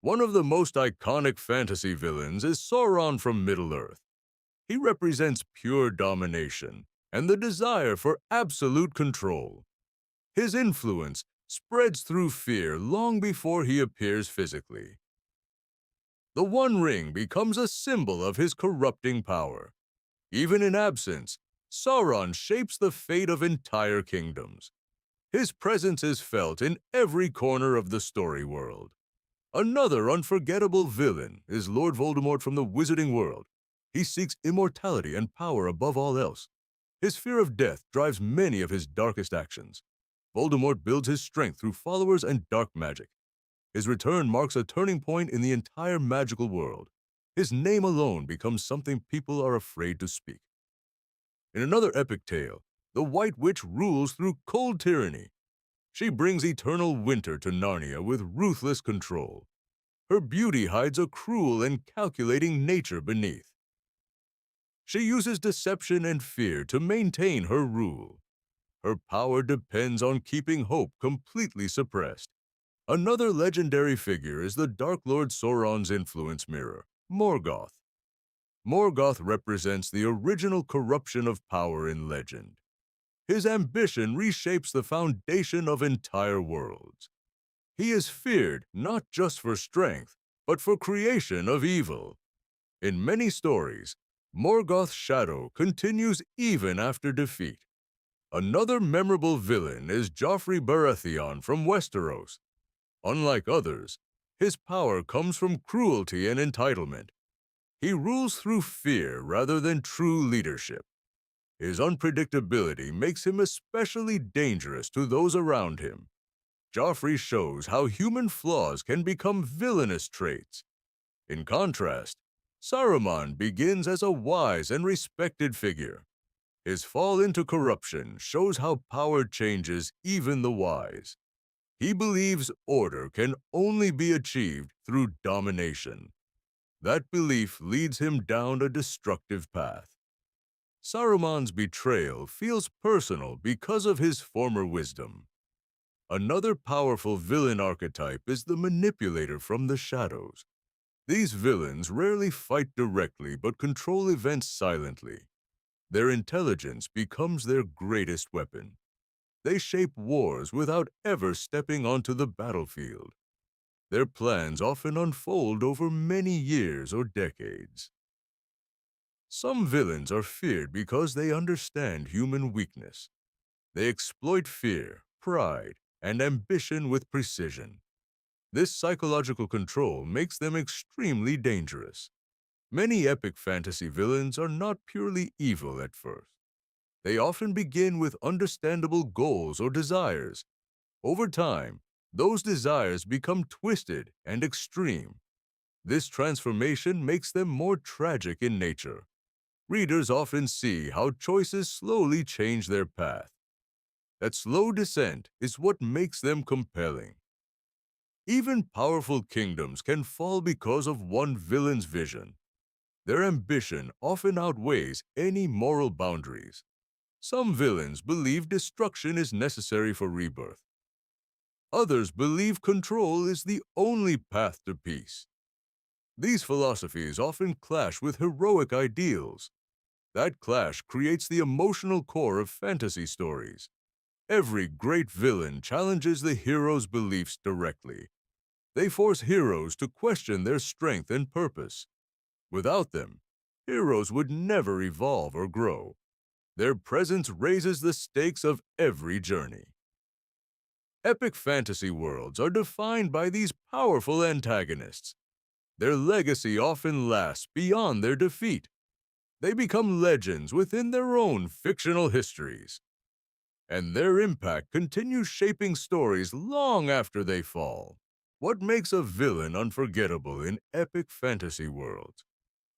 One of the most iconic fantasy villains is Sauron from Middle-earth. He represents pure domination and the desire for absolute control. His influence spreads through fear long before he appears physically. The One Ring becomes a symbol of his corrupting power. Even in absence, Sauron shapes the fate of entire kingdoms. His presence is felt in every corner of the story world. Another unforgettable villain is Lord Voldemort from the Wizarding World. He seeks immortality and power above all else. His fear of death drives many of his darkest actions. Voldemort builds his strength through followers and dark magic. His return marks a turning point in the entire magical world. His name alone becomes something people are afraid to speak. In another epic tale, the White Witch rules through cold tyranny. She brings eternal winter to Narnia with ruthless control. Her beauty hides a cruel and calculating nature beneath. She uses deception and fear to maintain her rule. Her power depends on keeping hope completely suppressed. Another legendary figure is the Dark Lord Sauron's influence mirror, Morgoth. Morgoth represents the original corruption of power in legend. His ambition reshapes the foundation of entire worlds. He is feared not just for strength, but for creation of evil. In many stories, Morgoth's shadow continues even after defeat. Another memorable villain is Joffrey Baratheon from Westeros. Unlike others, his power comes from cruelty and entitlement. He rules through fear rather than true leadership. His unpredictability makes him especially dangerous to those around him. Joffrey shows how human flaws can become villainous traits. In contrast, Saruman begins as a wise and respected figure. His fall into corruption shows how power changes even the wise. He believes order can only be achieved through domination. That belief leads him down a destructive path. Saruman's betrayal feels personal because of his former wisdom. Another powerful villain archetype is the manipulator from the shadows. These villains rarely fight directly but control events silently. Their intelligence becomes their greatest weapon. They shape wars without ever stepping onto the battlefield. Their plans often unfold over many years or decades. Some villains are feared because they understand human weakness. They exploit fear, pride, and ambition with precision. This psychological control makes them extremely dangerous. Many epic fantasy villains are not purely evil at first. They often begin with understandable goals or desires. Over time, those desires become twisted and extreme. This transformation makes them more tragic in nature. Readers often see how choices slowly change their path. That slow descent is what makes them compelling. Even powerful kingdoms can fall because of one villain's vision. Their ambition often outweighs any moral boundaries. Some villains believe destruction is necessary for rebirth. Others believe control is the only path to peace. These philosophies often clash with heroic ideals. That clash creates the emotional core of fantasy stories. Every great villain challenges the hero's beliefs directly. They force heroes to question their strength and purpose. Without them, heroes would never evolve or grow. Their presence raises the stakes of every journey. Epic fantasy worlds are defined by these powerful antagonists. Their legacy often lasts beyond their defeat. They become legends within their own fictional histories. And their impact continues shaping stories long after they fall. What makes a villain unforgettable in epic fantasy worlds?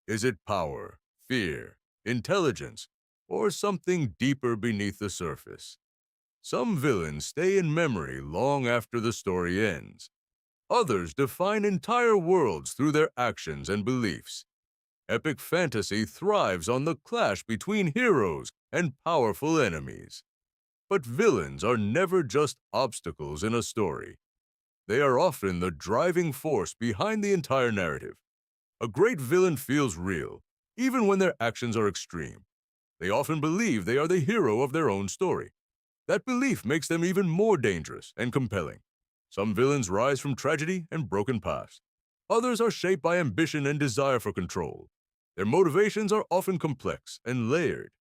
Is it power, fear, intelligence, or something deeper beneath the surface? Some villains stay in memory long after the story ends. Others define entire worlds through their actions and beliefs. Epic fantasy thrives on the clash between heroes and powerful enemies. But villains are never just obstacles in a story. They are often the driving force behind the entire narrative. A great villain feels real, even when their actions are extreme. They often believe they are the hero of their own story. That belief makes them even more dangerous and compelling. Some villains rise from tragedy and broken past. Others are shaped by ambition and desire for control. Their motivations are often complex and layered.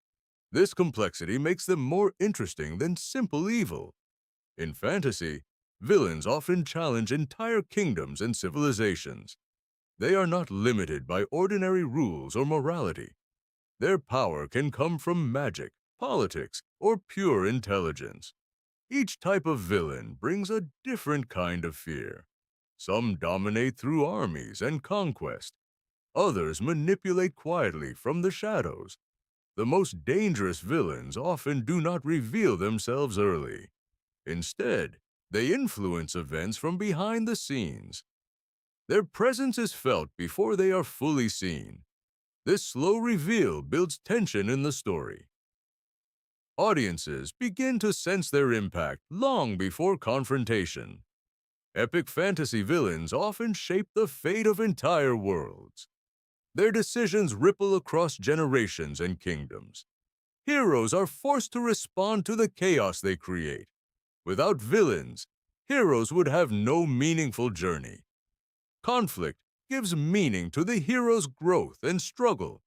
This complexity makes them more interesting than simple evil. In fantasy, villains often challenge entire kingdoms and civilizations. They are not limited by ordinary rules or morality. Their power can come from magic, politics, or pure intelligence. Each type of villain brings a different kind of fear. Some dominate through armies and conquest. Others manipulate quietly from the shadows. The most dangerous villains often do not reveal themselves early. Instead, they influence events from behind the scenes. Their presence is felt before they are fully seen. This slow reveal builds tension in the story. Audiences begin to sense their impact long before confrontation. Epic fantasy villains often shape the fate of entire worlds. Their decisions ripple across generations and kingdoms. Heroes are forced to respond to the chaos they create. Without villains, heroes would have no meaningful journey. Conflict gives meaning to the hero's growth and struggle.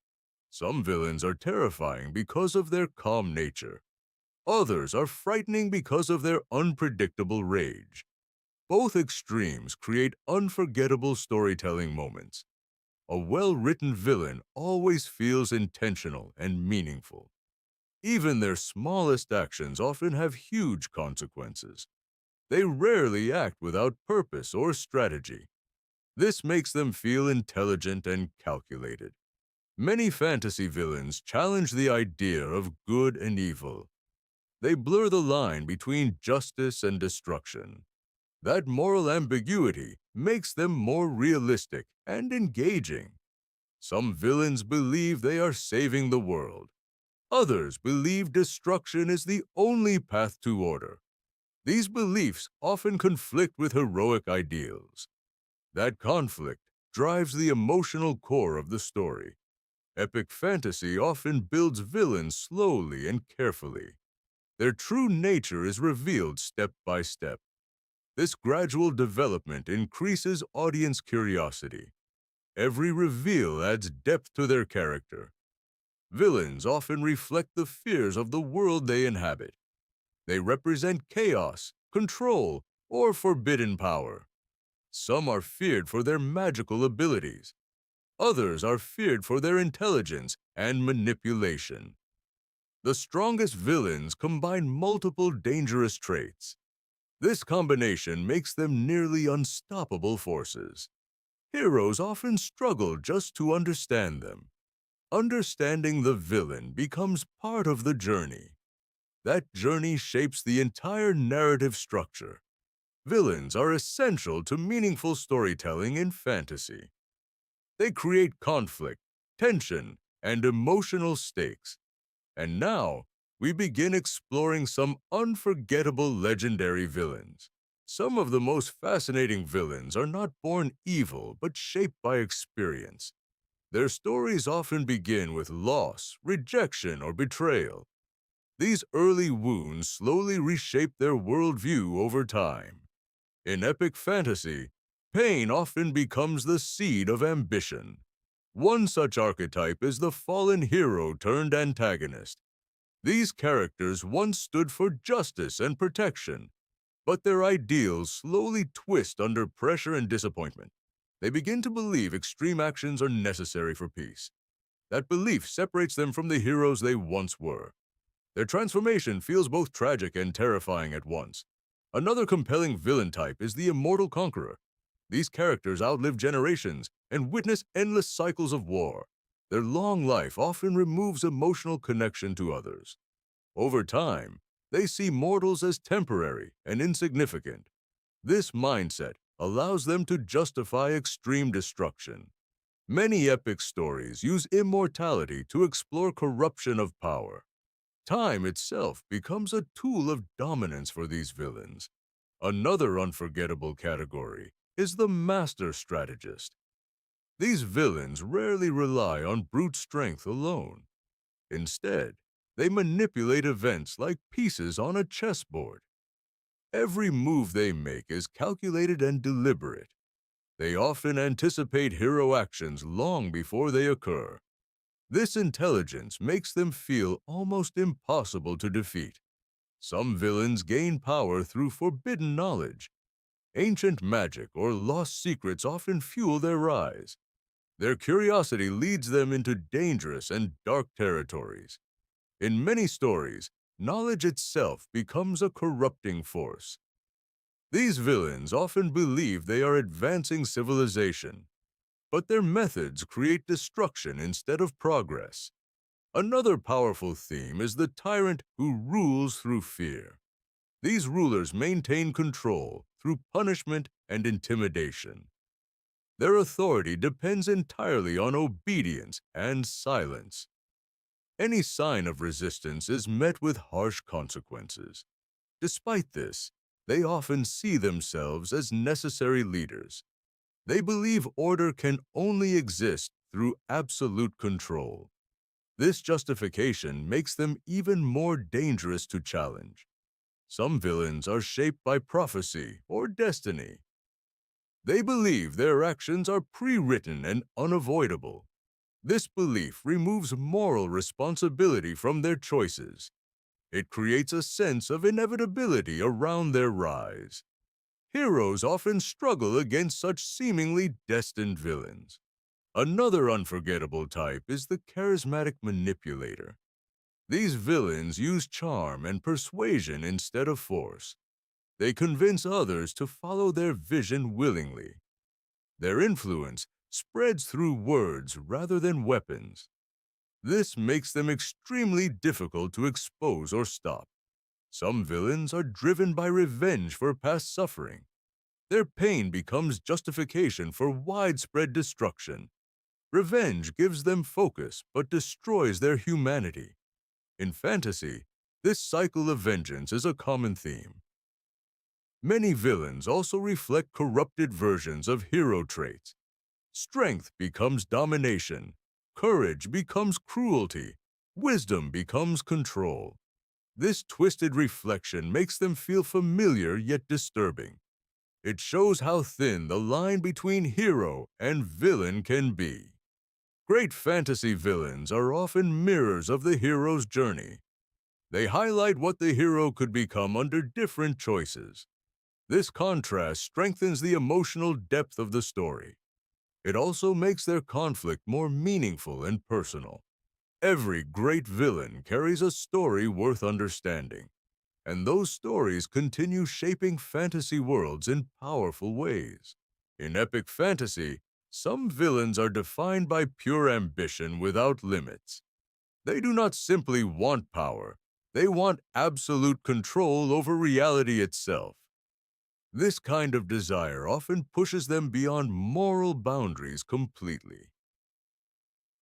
Some villains are terrifying because of their calm nature. Others are frightening because of their unpredictable rage. Both extremes create unforgettable storytelling moments. A well-written villain always feels intentional and meaningful. Even their smallest actions often have huge consequences. They rarely act without purpose or strategy. This makes them feel intelligent and calculated. Many fantasy villains challenge the idea of good and evil. They blur the line between justice and destruction. That moral ambiguity makes them more realistic and engaging. Some villains believe they are saving the world. Others believe destruction is the only path to order. These beliefs often conflict with heroic ideals. That conflict drives the emotional core of the story. Epic fantasy often builds villains slowly and carefully. Their true nature is revealed step by step. This gradual development increases audience curiosity. Every reveal adds depth to their character. Villains often reflect the fears of the world they inhabit. They represent chaos, control, or forbidden power. Some are feared for their magical abilities. Others are feared for their intelligence and manipulation. The strongest villains combine multiple dangerous traits. This combination makes them nearly unstoppable forces. Heroes often struggle just to understand them. Understanding the villain becomes part of the journey. That journey shapes the entire narrative structure. Villains are essential to meaningful storytelling in fantasy. They create conflict, tension, and emotional stakes. And now, we begin exploring some unforgettable legendary villains. Some of the most fascinating villains are not born evil but shaped by experience. Their stories often begin with loss, rejection, or betrayal. These early wounds slowly reshape their worldview over time. In epic fantasy, pain often becomes the seed of ambition. One such archetype is the fallen hero turned antagonist. These characters once stood for justice and protection, but their ideals slowly twist under pressure and disappointment. They begin to believe extreme actions are necessary for peace. That belief separates them from the heroes they once were. Their transformation feels both tragic and terrifying at once. Another compelling villain type is the immortal conqueror. These characters outlive generations and witness endless cycles of war. Their long life often removes emotional connection to others. Over time, they see mortals as temporary and insignificant. This mindset allows them to justify extreme destruction. Many epic stories use immortality to explore corruption of power. Time itself becomes a tool of dominance for these villains. Another unforgettable category is the master strategist. These villains rarely rely on brute strength alone. Instead, they manipulate events like pieces on a chessboard. Every move they make is calculated and deliberate. They often anticipate hero actions long before they occur. This intelligence makes them feel almost impossible to defeat. Some villains gain power through forbidden knowledge. Ancient magic or lost secrets often fuel their rise. Their curiosity leads them into dangerous and dark territories. In many stories, knowledge itself becomes a corrupting force. These villains often believe they are advancing civilization, but their methods create destruction instead of progress. Another powerful theme is the tyrant who rules through fear. These rulers maintain control through punishment and intimidation. Their authority depends entirely on obedience and silence. Any sign of resistance is met with harsh consequences. Despite this, they often see themselves as necessary leaders. They believe order can only exist through absolute control. This justification makes them even more dangerous to challenge. Some villains are shaped by prophecy or destiny. They believe their actions are pre-written and unavoidable. This belief removes moral responsibility from their choices. It creates a sense of inevitability around their rise. Heroes often struggle against such seemingly destined villains. Another unforgettable type is the charismatic manipulator. These villains use charm and persuasion instead of force. They convince others to follow their vision willingly. Their influence spreads through words rather than weapons. This makes them extremely difficult to expose or stop. Some villains are driven by revenge for past suffering. Their pain becomes justification for widespread destruction. Revenge gives them focus but destroys their humanity. In fantasy, this cycle of vengeance is a common theme. Many villains also reflect corrupted versions of hero traits. Strength becomes domination, courage becomes cruelty, wisdom becomes control. This twisted reflection makes them feel familiar yet disturbing. It shows how thin the line between hero and villain can be. Great fantasy villains are often mirrors of the hero's journey. They highlight what the hero could become under different choices. This contrast strengthens the emotional depth of the story. It also makes their conflict more meaningful and personal. Every great villain carries a story worth understanding, and those stories continue shaping fantasy worlds in powerful ways. In epic fantasy, some villains are defined by pure ambition without limits. They do not simply want power, they want absolute control over reality itself. This kind of desire often pushes them beyond moral boundaries completely.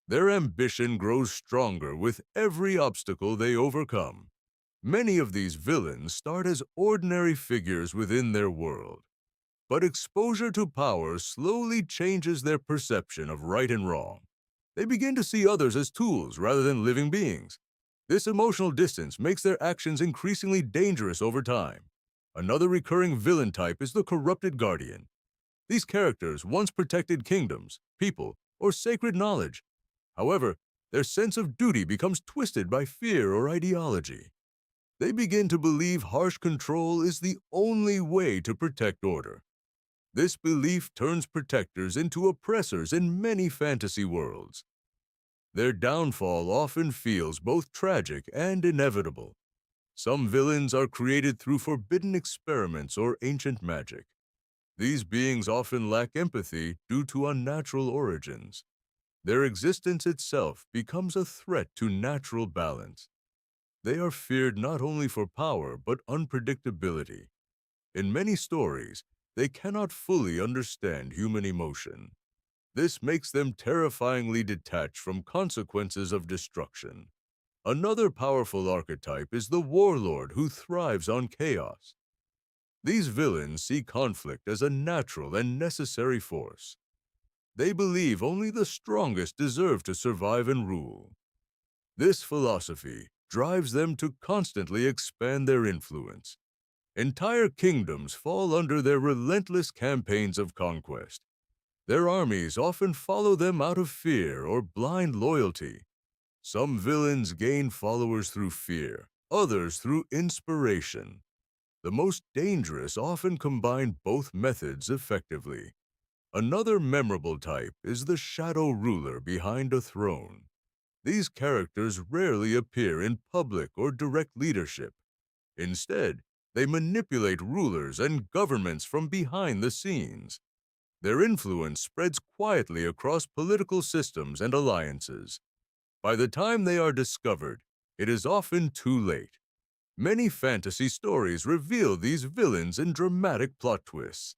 Their ambition grows stronger with every obstacle they overcome. Many of these villains start as ordinary figures within their world, but exposure to power slowly changes their perception of right and wrong. They begin to see others as tools rather than living beings. This emotional distance makes their actions increasingly dangerous over time. Another recurring villain type is the corrupted guardian. These characters once protected kingdoms, people, or sacred knowledge. However, their sense of duty becomes twisted by fear or ideology. They begin to believe harsh control is the only way to protect order. This belief turns protectors into oppressors in many fantasy worlds. Their downfall often feels both tragic and inevitable. Some villains are created through forbidden experiments or ancient magic. These beings often lack empathy due to unnatural origins. Their existence itself becomes a threat to natural balance. They are feared not only for power but unpredictability. In many stories, they cannot fully understand human emotion. This makes them terrifyingly detached from consequences of destruction. Another powerful archetype is the warlord who thrives on chaos. These villains see conflict as a natural and necessary force. They believe only the strongest deserve to survive and rule. This philosophy drives them to constantly expand their influence. Entire kingdoms fall under their relentless campaigns of conquest. Their armies often follow them out of fear or blind loyalty. Some villains gain followers through fear, others through inspiration. The most dangerous often combine both methods effectively. Another memorable type is the shadow ruler behind a throne. These characters rarely appear in public or direct leadership. Instead, they manipulate rulers and governments from behind the scenes. Their influence spreads quietly across political systems and alliances. By the time they are discovered, it is often too late. Many fantasy stories reveal these villains in dramatic plot twists.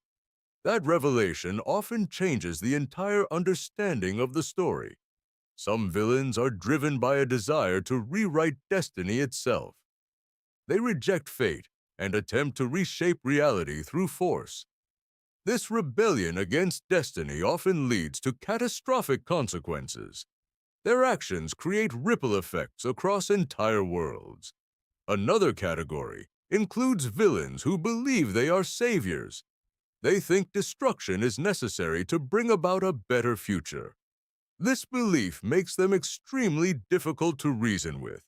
That revelation often changes the entire understanding of the story. Some villains are driven by a desire to rewrite destiny itself. They reject fate and attempt to reshape reality through force. This rebellion against destiny often leads to catastrophic consequences. Their actions create ripple effects across entire worlds. Another category includes villains who believe they are saviors. They think destruction is necessary to bring about a better future. This belief makes them extremely difficult to reason with.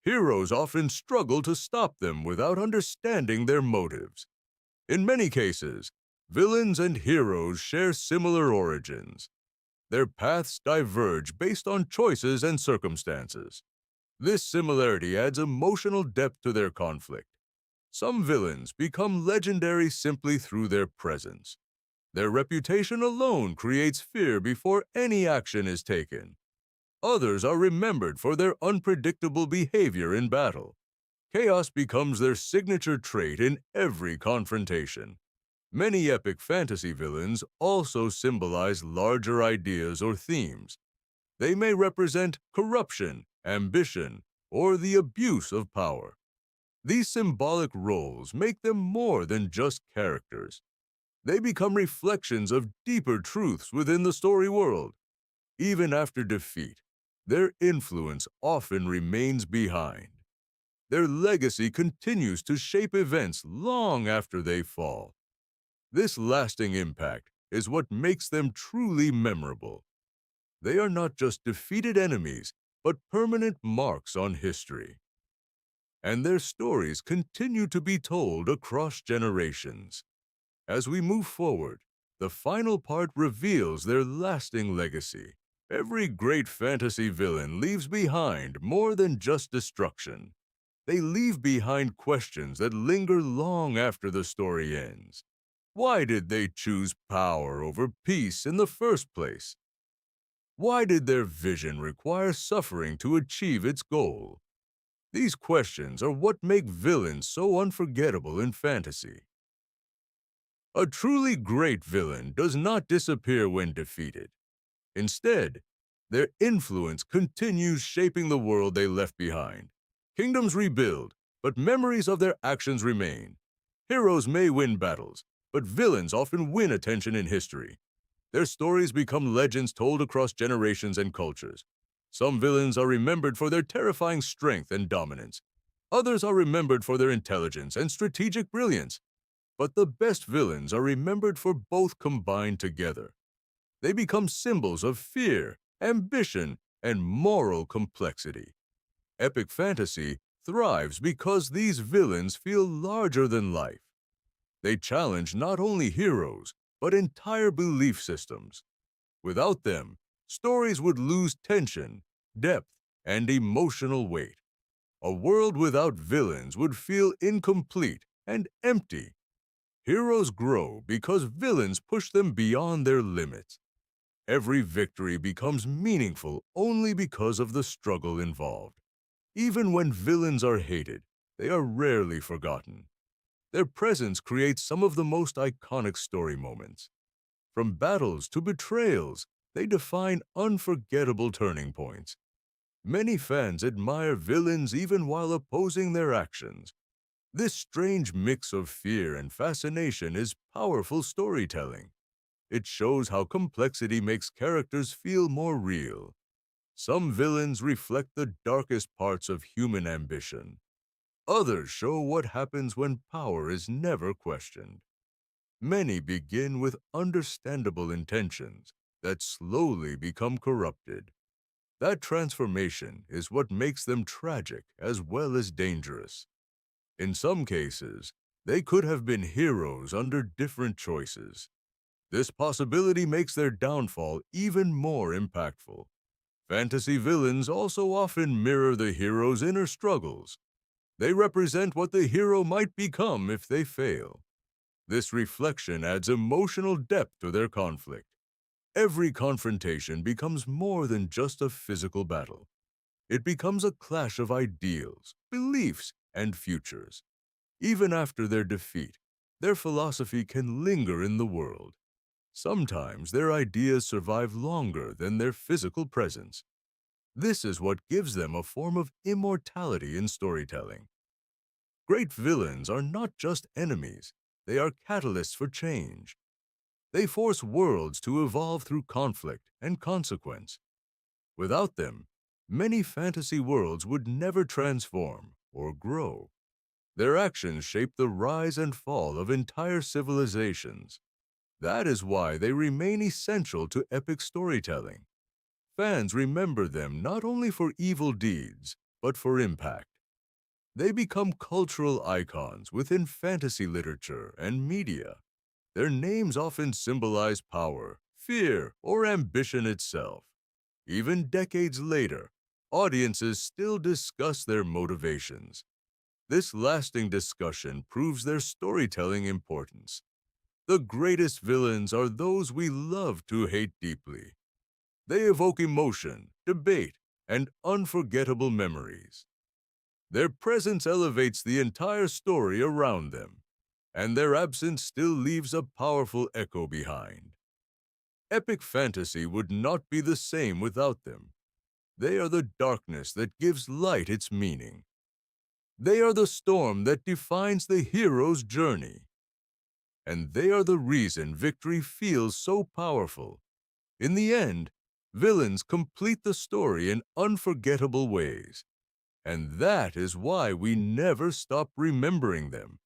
Heroes often struggle to stop them without understanding their motives. In many cases, villains and heroes share similar origins. Their paths diverge based on choices and circumstances. This similarity adds emotional depth to their conflict. Some villains become legendary simply through their presence. Their reputation alone creates fear before any action is taken. Others are remembered for their unpredictable behavior in battle. Chaos becomes their signature trait in every confrontation. Many epic fantasy villains also symbolize larger ideas or themes. They may represent corruption, ambition, or the abuse of power. These symbolic roles make them more than just characters. They become reflections of deeper truths within the story world. Even after defeat, their influence often remains behind. Their legacy continues to shape events long after they fall. This lasting impact is what makes them truly memorable. They are not just defeated enemies, but permanent marks on history. And their stories continue to be told across generations. As we move forward, the final part reveals their lasting legacy. Every great fantasy villain leaves behind more than just destruction. They leave behind questions that linger long after the story ends. Why did they choose power over peace in the first place? Why did their vision require suffering to achieve its goal? These questions are what make villains so unforgettable in fantasy. A truly great villain does not disappear when defeated. Instead, their influence continues shaping the world they left behind. Kingdoms rebuild, but memories of their actions remain. Heroes may win battles, but villains often win attention in history. Their stories become legends told across generations and cultures. Some villains are remembered for their terrifying strength and dominance. Others are remembered for their intelligence and strategic brilliance. But the best villains are remembered for both combined together. They become symbols of fear, ambition, and moral complexity. Epic fantasy thrives because these villains feel larger than life. They challenge not only heroes, but entire belief systems. Without them, stories would lose tension, depth, and emotional weight. A world without villains would feel incomplete and empty. Heroes grow because villains push them beyond their limits. Every victory becomes meaningful only because of the struggle involved. Even when villains are hated, they are rarely forgotten. Their presence creates some of the most iconic story moments. From battles to betrayals, they define unforgettable turning points. Many fans admire villains even while opposing their actions. This strange mix of fear and fascination is powerful storytelling. It shows how complexity makes characters feel more real. Some villains reflect the darkest parts of human ambition. Others show what happens when power is never questioned. Many begin with understandable intentions that slowly become corrupted. That transformation is what makes them tragic as well as dangerous. In some cases, they could have been heroes under different choices. This possibility makes their downfall even more impactful. Fantasy villains also often mirror the hero's inner struggles. They represent what the hero might become if they fail. This reflection adds emotional depth to their conflict. Every confrontation becomes more than just a physical battle. It becomes a clash of ideals, beliefs, and futures. Even after their defeat, their philosophy can linger in the world. Sometimes their ideas survive longer than their physical presence. This is what gives them a form of immortality in storytelling. Great villains are not just enemies, they are catalysts for change. They force worlds to evolve through conflict and consequence. Without them, many fantasy worlds would never transform or grow. Their actions shape the rise and fall of entire civilizations. That is why they remain essential to epic storytelling. Fans remember them not only for evil deeds, but for impact. They become cultural icons within fantasy literature and media. Their names often symbolize power, fear, or ambition itself. Even decades later, audiences still discuss their motivations. This lasting discussion proves their storytelling importance. The greatest villains are those we love to hate deeply. They evoke emotion, debate, and unforgettable memories. Their presence elevates the entire story around them, and their absence still leaves a powerful echo behind. Epic fantasy would not be the same without them. They are the darkness that gives light its meaning. They are the storm that defines the hero's journey. And they are the reason victory feels so powerful. In the end, villains complete the story in unforgettable ways. And that is why we never stop remembering them.